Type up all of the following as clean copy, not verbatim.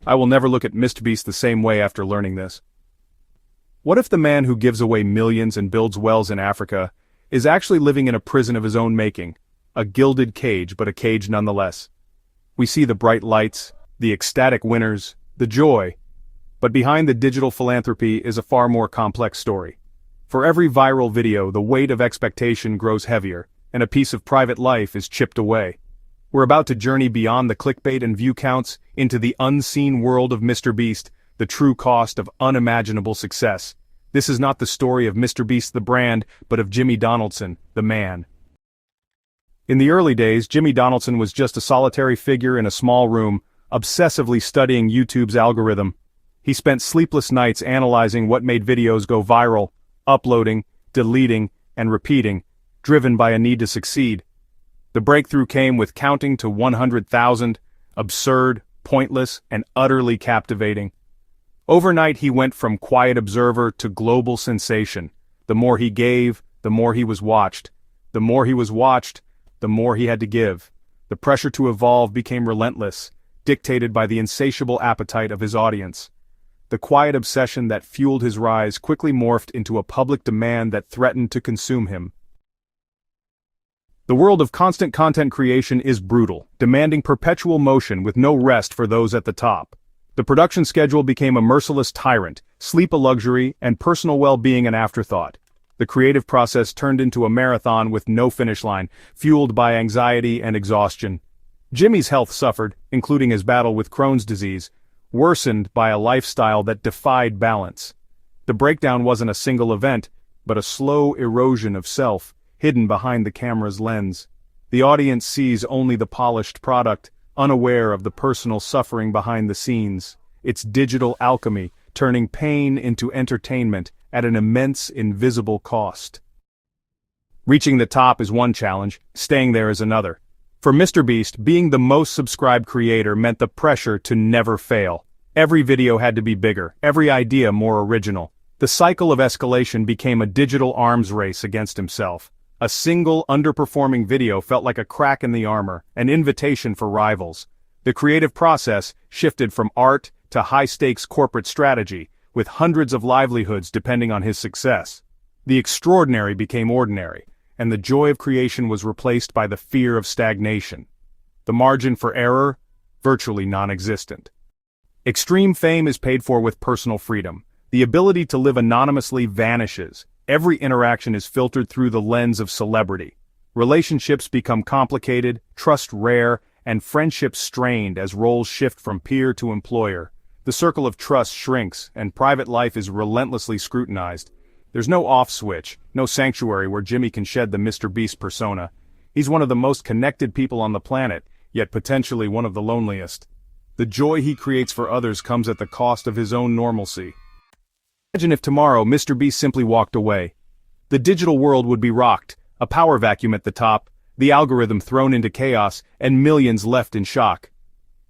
I will never look at MrBeast the same way after learning this. What if the man who gives away millions and builds wells in Africa is actually living in a prison of his own making? A gilded cage, but a cage nonetheless. We see the bright lights, the ecstatic winners, the joy. But behind the digital philanthropy is a far more complex story. For every viral video, the weight of expectation grows heavier, and a piece of private life is chipped away. We're about to journey beyond the clickbait and view counts into the unseen world of MrBeast, the true cost of unimaginable success. This is not the story of MrBeast the brand, but of Jimmy Donaldson, the man. In the early days, Jimmy Donaldson was just a solitary figure in a small room, obsessively studying YouTube's algorithm. He spent sleepless nights analyzing what made videos go viral, uploading, deleting, and repeating, driven by a need to succeed. The breakthrough came with counting to 100,000, absurd, pointless, and utterly captivating. Overnight he went from quiet observer to global sensation. The more he gave, the more he was watched. The more he was watched, the more he had to give. The pressure to evolve became relentless, dictated by the insatiable appetite of his audience. The quiet obsession that fueled his rise quickly morphed into a public demand that threatened to consume him. The world of constant content creation is brutal, demanding perpetual motion with no rest for those at the top. The production schedule became a merciless tyrant, sleep a luxury, and personal well-being an afterthought. The creative process turned into a marathon with no finish line, fueled by anxiety and exhaustion. Jimmy's health suffered, including his battle with Crohn's disease, worsened by a lifestyle that defied balance. The breakdown wasn't a single event, but a slow erosion of self, hidden behind the camera's lens. The audience sees only the polished product, unaware of the personal suffering behind the scenes. It's digital alchemy, turning pain into entertainment at an immense invisible cost. Reaching the top is one challenge, staying there is another. For MrBeast, being the most subscribed creator meant the pressure to never fail. Every video had to be bigger, every idea more original. The cycle of escalation became a digital arms race against himself. A single underperforming video felt like a crack in the armor, an invitation for rivals. The creative process shifted from art to high-stakes corporate strategy, with hundreds of livelihoods depending on his success. The extraordinary became ordinary, and the joy of creation was replaced by the fear of stagnation. The margin for error, virtually non-existent. Extreme fame is paid for with personal freedom. The ability to live anonymously vanishes. Every interaction is filtered through the lens of celebrity. Relationships become complicated, trust rare, and friendships strained as roles shift from peer to employer. The circle of trust shrinks, and private life is relentlessly scrutinized. There's no off switch, no sanctuary where Jimmy can shed the MrBeast persona. He's one of the most connected people on the planet, yet potentially one of the loneliest. The joy he creates for others comes at the cost of his own normalcy. Imagine if tomorrow MrBeast simply walked away. The digital world would be rocked, a power vacuum at the top, the algorithm thrown into chaos, and millions left in shock.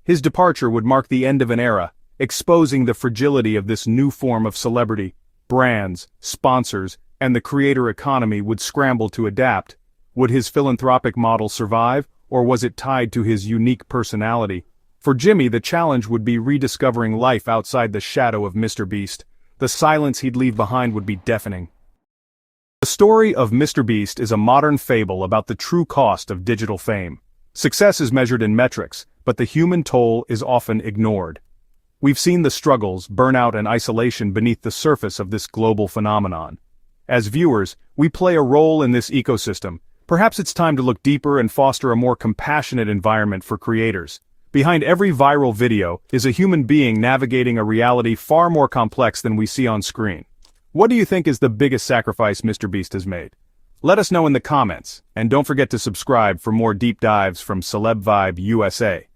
His departure would mark the end of an era, exposing the fragility of this new form of celebrity. Brands, sponsors, and the creator economy would scramble to adapt. Would his philanthropic model survive, or was it tied to his unique personality? For Jimmy, the challenge would be rediscovering life outside the shadow of MrBeast. The silence he'd leave behind would be deafening. The story of MrBeast is a modern fable about the true cost of digital fame. Success is measured in metrics, but the human toll is often ignored. We've seen the struggles, burnout, and isolation beneath the surface of this global phenomenon. As viewers, we play a role in this ecosystem. Perhaps it's time to look deeper and foster a more compassionate environment for creators. Behind every viral video is a human being navigating a reality far more complex than we see on screen. What do you think is the biggest sacrifice MrBeast has made? Let us know in the comments, and don't forget to subscribe for more deep dives from Celeb Vibe USA.